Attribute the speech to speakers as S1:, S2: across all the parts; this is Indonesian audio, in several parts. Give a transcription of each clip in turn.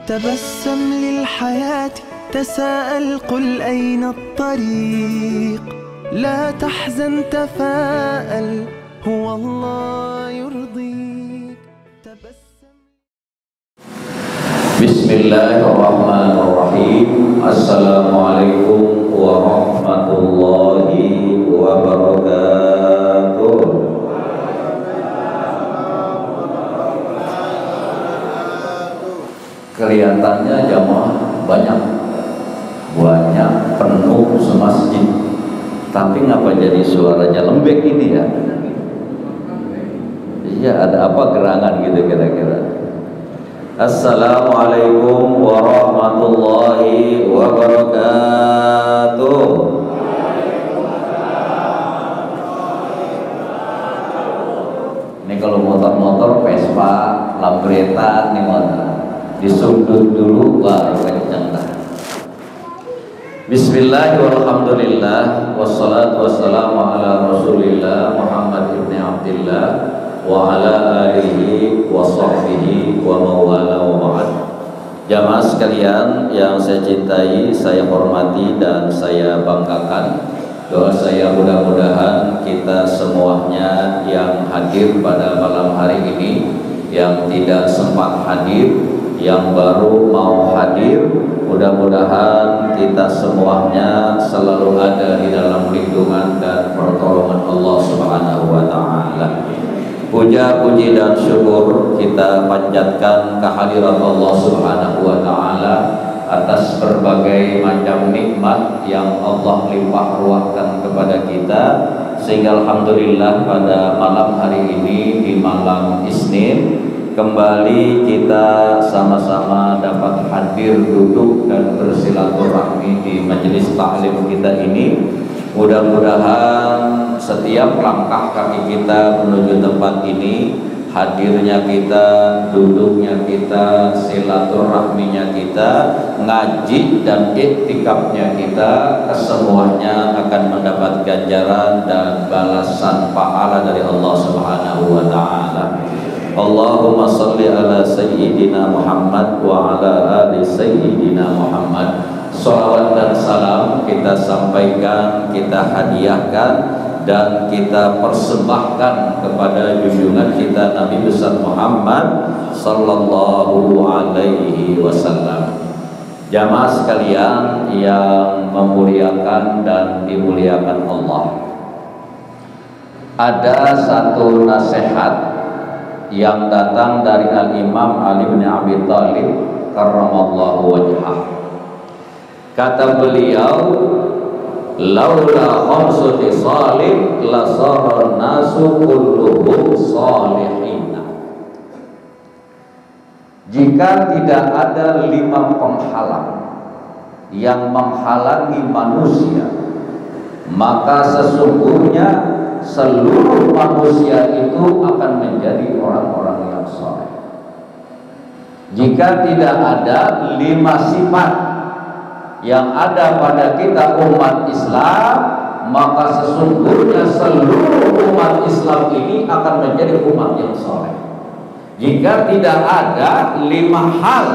S1: تبسم للحياة تساءل قل أين الطريق لا تحزن تفاءل هو الله يرضيك تبسم.
S2: بسم الله الرحمن الرحيم. Assalamualaikum warahmatullahi wabarakatuh. Kelihatannya jamaah banyak penuh semasjid, tapi ngapa jadi suaranya lembek ini ya? Iya, ada apa gerangan gitu kira-kira? Assalamualaikum warahmatullahi wabarakatuh. Ini kalau motor-motor Vespa, Lambretta nih motor disundut dulu baru kenceng dah. Bismillahirrahmanirrahim. Wassalatu wassalamu ala Rasulillah Muhammad ibn Abdillah wa ala alihi wa sahbihi wa mawala wa ba'd. Jamaah sekalian yang saya cintai, saya hormati dan saya banggakan, doa saya mudah-mudahan kita semuanya yang hadir pada malam hari ini, yang tidak sempat hadir, yang baru mau hadir, mudah-mudahan kita semuanya selalu ada di dalam lindungan dan pertolongan Allah Subhanahu wa Ta'ala. Puja, puji dan syukur kita panjatkan kehadirat Allah Subhanahu wa Ta'ala atas berbagai macam nikmat yang Allah limpah ruahkan kepada kita, sehingga alhamdulillah pada malam hari ini, di malam Isnin, kembali kita sama-sama dapat hadir, duduk dan bersilaturahmi di majelis taklim kita ini. Mudah-mudahan setiap langkah kaki kita menuju tempat ini, hadirnya kita, duduknya kita, silaturahminya kita, ngaji dan iktikafnya kita, kesemuanya akan mendapat ganjaran dan balasan pahala dari Allah Subhanahu wa Ta'ala. Allahumma salli ala sayyidina Muhammad wa ala ali sayyidina Muhammad. Salawat dan salam kita sampaikan, kita hadiahkan dan kita persembahkan kepada junjungan kita Nabi besar Muhammad sallallahu alaihi wasallam. Jamaah sekalian yang memuliakan dan dimuliakan Allah, ada satu nasihat yang datang dari Al-Imam Ali bin Abi Thalib karramallahu wajhah. Kata beliau, laula khamsu khisalin la sara nasu kulluhum salihin. Jika tidak ada 5 penghalang yang menghalangi manusia, maka sesungguhnya seluruh manusia itu akan menjadi orang-orang yang saleh. Jika tidak ada 5 sifat yang ada pada kita umat Islam, maka sesungguhnya seluruh umat Islam ini akan menjadi umat yang saleh. Jika tidak ada 5 hal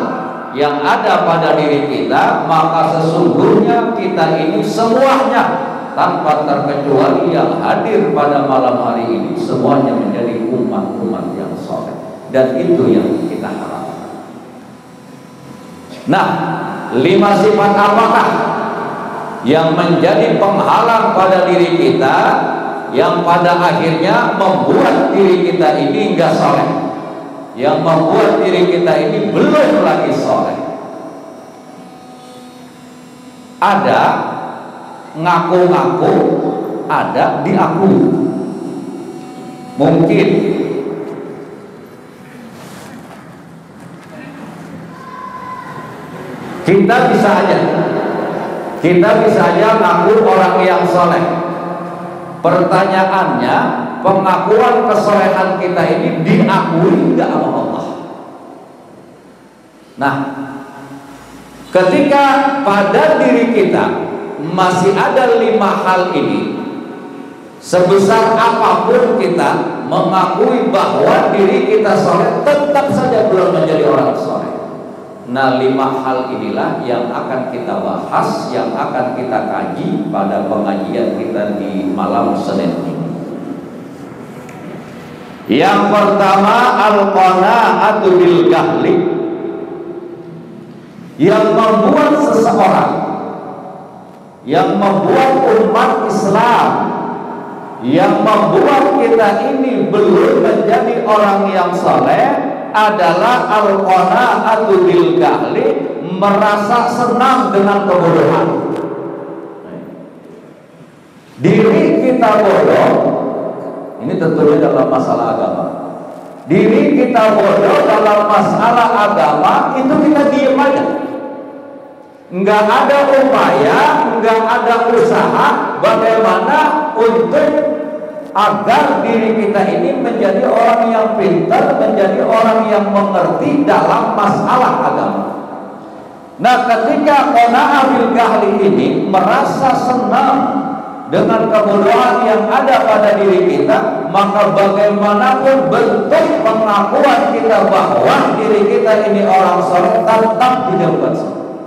S2: yang ada pada diri kita, maka sesungguhnya kita ini semuanya tanpa terkecuali yang hadir pada malam hari ini semuanya menjadi umat-umat yang saleh, dan itu yang kita harapkan. Nah, 5 sifat apakah yang menjadi penghalang pada diri kita, yang pada akhirnya membuat diri kita ini enggak saleh, yang membuat diri kita ini belum lagi saleh? Ada ngaku-ngaku, ada diakui. Mungkin kita bisa aja ngaku orang yang soleh. Pertanyaannya, pengakuan kesolehan kita ini diakui enggak sama Allah? Nah, ketika pada diri kita masih ada 5 hal ini, sebesar apapun kita mengakui bahwa diri kita soleh, tetap saja belum menjadi orang soleh. Nah, 5 hal inilah yang akan kita bahas, yang akan kita kaji pada pengajian kita di malam Senin ini. Yang pertama, al-qanaa'atu bil jahli, yang membuat seseorang, yang membuat umat Islam, yang membuat kita ini belum menjadi orang yang saleh adalah al-qanaa'atu bil jahli, merasa senang dengan kebodohan. Diri kita bodoh, ini tentunya dalam masalah agama. Diri kita bodoh dalam masalah agama, itu kita diam aja. Enggak ada upaya, enggak ada usaha bagaimana untuk agar diri kita ini menjadi orang yang pintar, menjadi orang yang mengerti dalam masalah agama. Nah, ketika qanaa'ah bil jahli ini merasa senang dengan kebodohan yang ada pada diri kita, maka bagaimanapun bentuk pengakuan kita bahwa diri kita ini orang saleh tetap didapat,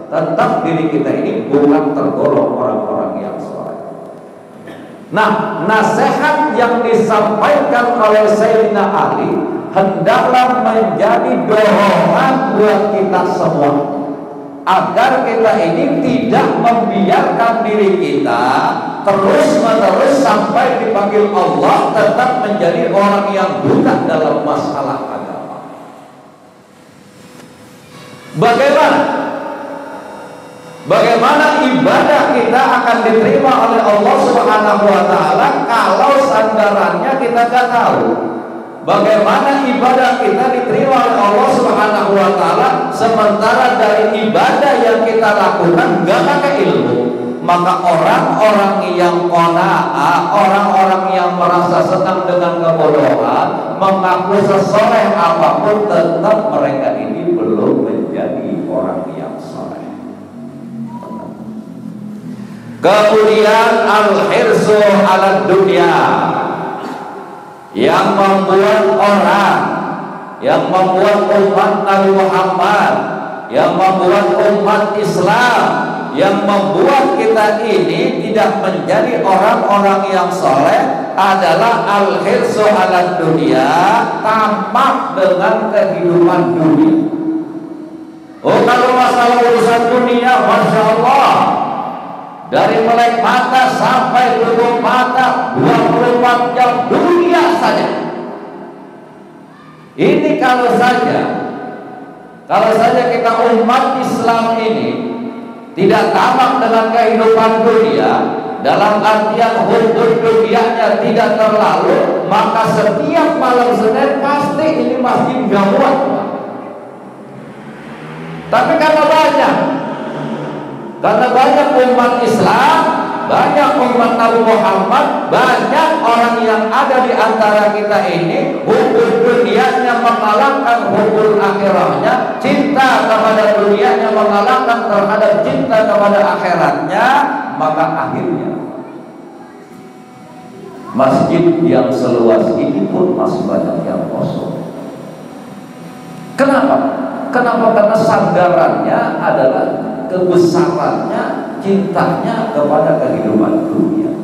S2: tetap diri kita ini bukan tergolong orang-orang yang saleh. Nah, nasihat yang disampaikan oleh Sayyidina Ali hendaklah menjadi dorongan buat kita semua, agar kita ini tidak membiarkan diri kita terus-menerus sampai dipanggil Allah tetap menjadi orang yang buta dalam masalah agama. Bagaimana ibadah kita akan diterima oleh Allah Subhanahu wa taala kalau sandarannya kita tidak tahu? Bagaimana ibadah kita diterima oleh Allah Subhanahu wa taala sementara dari ibadah yang kita lakukan enggak pakai ilmu? Maka orang-orang yang qanaa'ah, orang-orang yang merasa senang dengan kebodohan, mengaku sesoleh apapun, tetap mereka ini belum menjadi orang yang soleh. Kemudian al-hirsu ala dunia, yang membuat orang, yang membuat umat Nabi Muhammad, yang membuat umat Islam, yang membuat kita ini tidak menjadi orang-orang yang soleh adalah al-hirsu ala dunia, tamak dengan kehidupan dunia. Oh, kalau masalah urusan dunia, Masya Allah, dari melek mata sampai tutup mata 24 jam dunia saja. Ini kalau saja kita umat Islam ini tidak tamak dengan kehidupan dunia, dalam artian hukum dunianya tidak terlalu, maka setiap malam Senin pasti ini masjid gak muat. Tapi karena banyak umat Islam, banyak umat Nabi Muhammad, banyak orang yang ada di antara kita ini, hukum dunianya mengalahkan hukum akhirahnya, cinta kepada dunianya mengalahkan terhadap cinta kepada akhiratnya, maka akhirnya masjid yang seluas ini pun masih banyak yang kosong. Kenapa? Karena sandarannya adalah kebesarannya, cintanya kepada kehidupan dunia.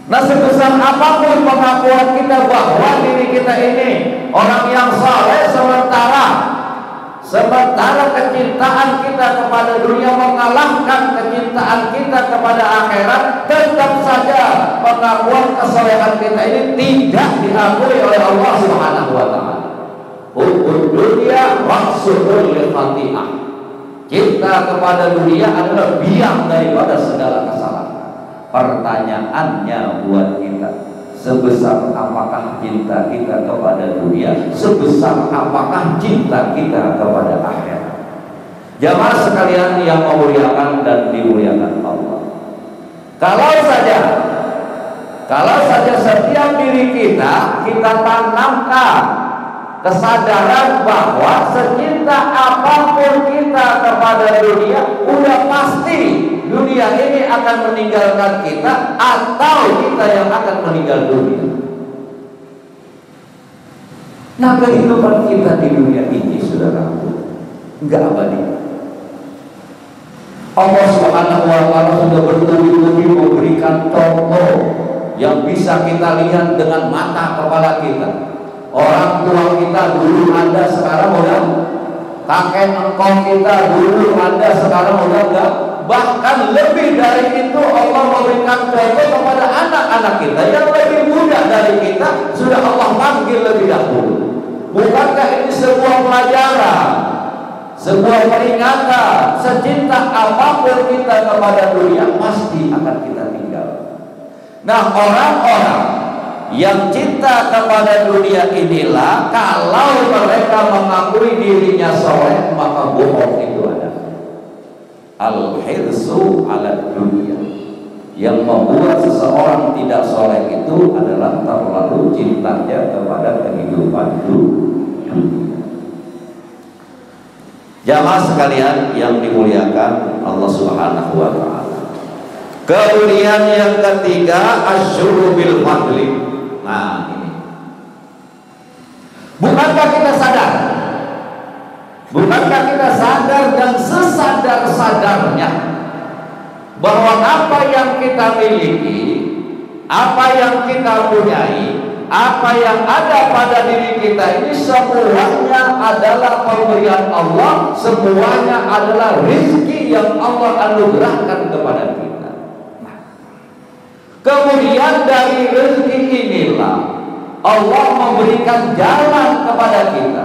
S2: Nah, sebesar apapun pengakuan kita bahwa diri kita ini orang yang saleh, sementara kecintaan kita kepada dunia mengalahkan kecintaan kita kepada akhirat, tetap saja pengakuan kesalehan kita ini tidak diakui oleh Allah Subhanahu wa taala. Hukum dunia maksudul lil khati'ah. Cinta kepada dunia adalah biang daripada segala kesalahan. Pertanyaannya buat kita, sebesar apakah cinta kita kepada dunia, sebesar apakah cinta kita kepada akhirat? Jamaah sekalian yang memuliakan dan dimuliakan Allah, kalau saja setiap diri kita tanamkan kesadaran bahwa secinta apapun kita kepada dunia, udah pasti dunia ini akan meninggalkan kita atau kita yang akan meninggal dunia. Nah, kehidupan kita di dunia ini, saudaraku, enggak abadi. Allah Subhanahu wa Ta'ala sudah bertubi-tubi memberikan contoh yang bisa kita lihat dengan mata kepala kita. Orang tua kita dulu ada, sekarang udah. Kakek engkau kita dulu ada, sekarang udah enggak. Bahkan lebih dari itu, Allah memberikan contoh kepada anak-anak kita yang lebih muda dari kita, sudah Allah panggil lebih dahulu. Bukankah ini sebuah pelajaran, sebuah peringatan? Secinta apapun kita kepada dunia, pasti akan kita tinggal. Nah, orang-orang yang cinta kepada dunia inilah, kalau mereka mengakui dirinya soleh, maka bohong itu ada. Al-hirsu ala dunia. Yang membuat seseorang tidak soleh itu adalah terlalu cintanya kepada kehidupan dunia. Jamaah sekalian yang dimuliakan Allah Subhanahu wa Ta'ala. Kemudian yang ketiga, asyuru bil fadli. Nah, ini. Bukankah kita sadar? Bukankah kita sadar dan sesadar-sadarnya bahwa apa yang kita miliki, apa yang kita punyai, apa yang ada pada diri kita ini semuanya adalah pemberian Allah, semuanya adalah rezeki yang Allah anugerahkan kepada kita. Nah, kemudian dari rezeki inilah Allah memberikan jalan kepada kita,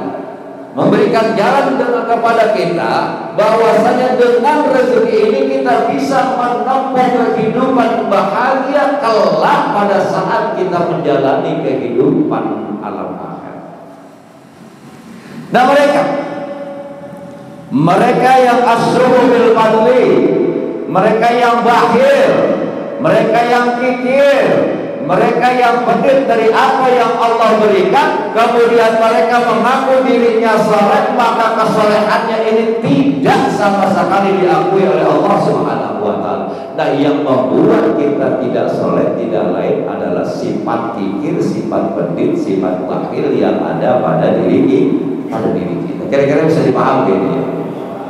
S2: memberikan jalan kepada kita, bahwasanya dengan rezeki ini kita bisa menempuh kehidupan bahagia kelak pada saat kita menjalani kehidupan alam akhir. Nah, mereka yang asyruhu bil fadli, mereka yang bakhil, mereka yang kikir, mereka yang pedih dari apa yang Allah berikan, kemudian mereka mengaku dirinya saleh, maka kesolehannya ini tidak sama sekali diakui oleh Allah Subhanahu wa Ta'ala. Nah, yang membuat kita tidak saleh tidak lain adalah sifat kikir, sifat pedih, sifat bakhil yang ada pada diri kita. Kira-kira bisa dipahami ini ya?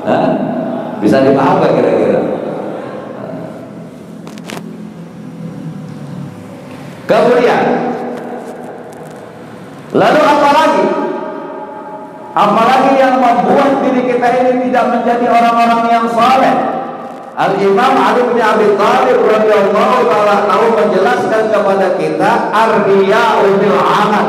S2: Hah? Bisa dipahami kira-kira? Kemudian, lalu apalagi yang membuat diri kita ini tidak menjadi orang-orang yang saleh? Al-Imam Ali bin Abi Thalib radhiyallahu ta'ala anhu menjelaskan kepada kita, ar-riya'u bil 'amal.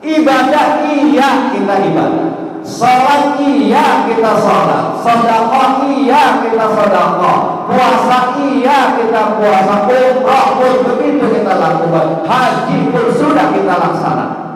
S2: Ibadah iya kita ibadah, salat iya kita salat, sedekah iya kita sedekah, puasa iya kita puasa, umrah pun begitu kita lakukan, haji pun sudah kita laksanakan.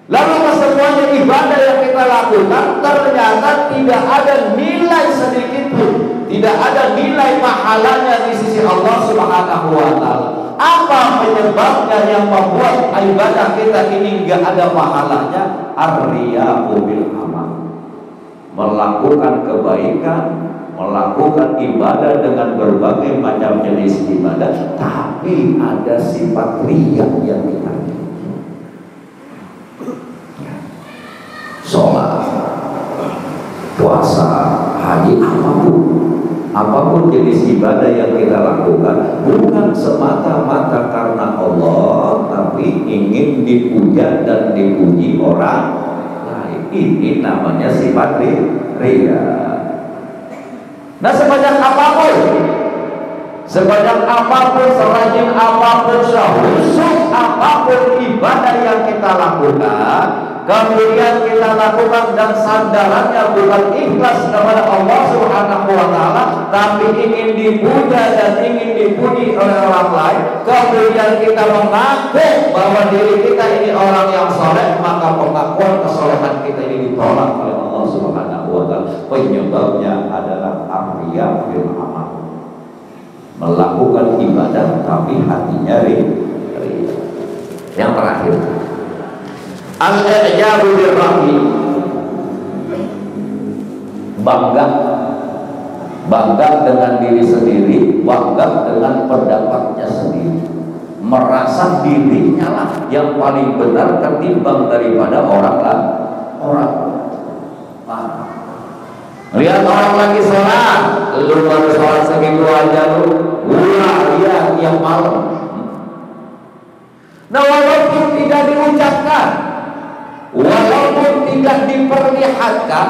S2: Lalu kesemuanya ibadah yang kita lakukan ternyata tidak ada nilai sedikit pun, tidak ada nilai pahalanya di sisi Allah Subhanahu wa Ta'ala. Apa penyebabnya yang membuat ibadah kita ini enggak ada pahalanya? Ar-riya'u bil amal. Melakukan kebaikan, melakukan ibadah dengan berbagai macam jenis ibadah, tapi ada sifat riya yang kita miliki. Sholat, puasa, haji, apapun jenis ibadah yang kita lakukan, bukan semata-mata karena Allah, tapi ingin dipuja dan dipuji orang lain. Ini namanya sifat riya. Nah, sebanyak apapun, serajin apapun, sehusus apapun ibadah yang kita lakukan, kemudian kita lakukan dan sandarannya bukan ikhlas kepada Allah Subhanahu wa Ta'ala, tapi ingin dipuja dan ingin dipuji oleh orang lain, kemudian kita mengaku bahwa diri kita ini orang yang saleh, maka pengakuan kesolehan kita ini ditolak oleh Allah Subhanahu wa Ta'ala. Penyebabnya adalah ar-riya' bil amal. Melakukan ibadah tapi hatinya riya. Yang terakhir, al-i'jabu birra'yi, bangga dengan diri sendiri, bangga dengan pendapatnya sendiri. merasa dirinya lah yang paling benar ketimbang daripada orang. Lihat orang lagi sholat, lu baru sholat segitu aja lu, iya tiap malam. Nah, walaupun tidak diucapkan, walaupun tidak diperlihatkan,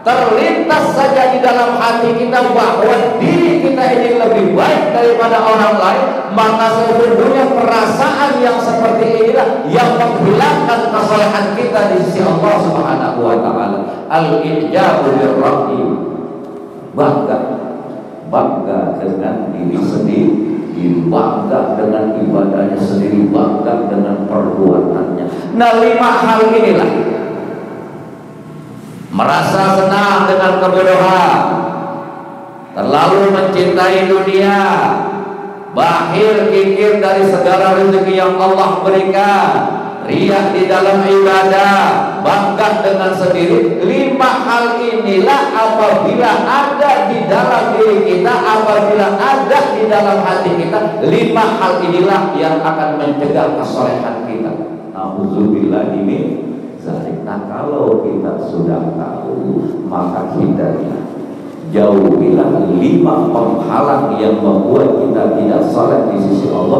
S2: terlintas saja di dalam hati kita bahwa diri kita ini lebih baik daripada orang lain, maka sesungguhnya perasaan yang seperti inilah yang menghilangkan kesalehan kita di sisi Allah Subhanahu wa taala. Al-ijabu birrahim, bangga dengan diri sendiri, bangga dengan ibadahnya sendiri, bangga dengan perbuatannya. Nah, 5 hal inilah: merasa senang dengan kebodohan, terlalu mencintai dunia, bakhil kikir dari segala rezeki yang Allah berikan, riya di dalam ibadah, bangga dengan sendiri. 5 hal inilah apabila ada di dalam diri kita, apabila ada di dalam hati kita, 5 hal inilah yang akan mencegah kesalehan kita. Nauzubillahi min dzalik. Nah, kalau kita sudah tahu, maka hindarilah, jauhilah 5 penghalang yang membuat kita tidak saleh di sisi Allah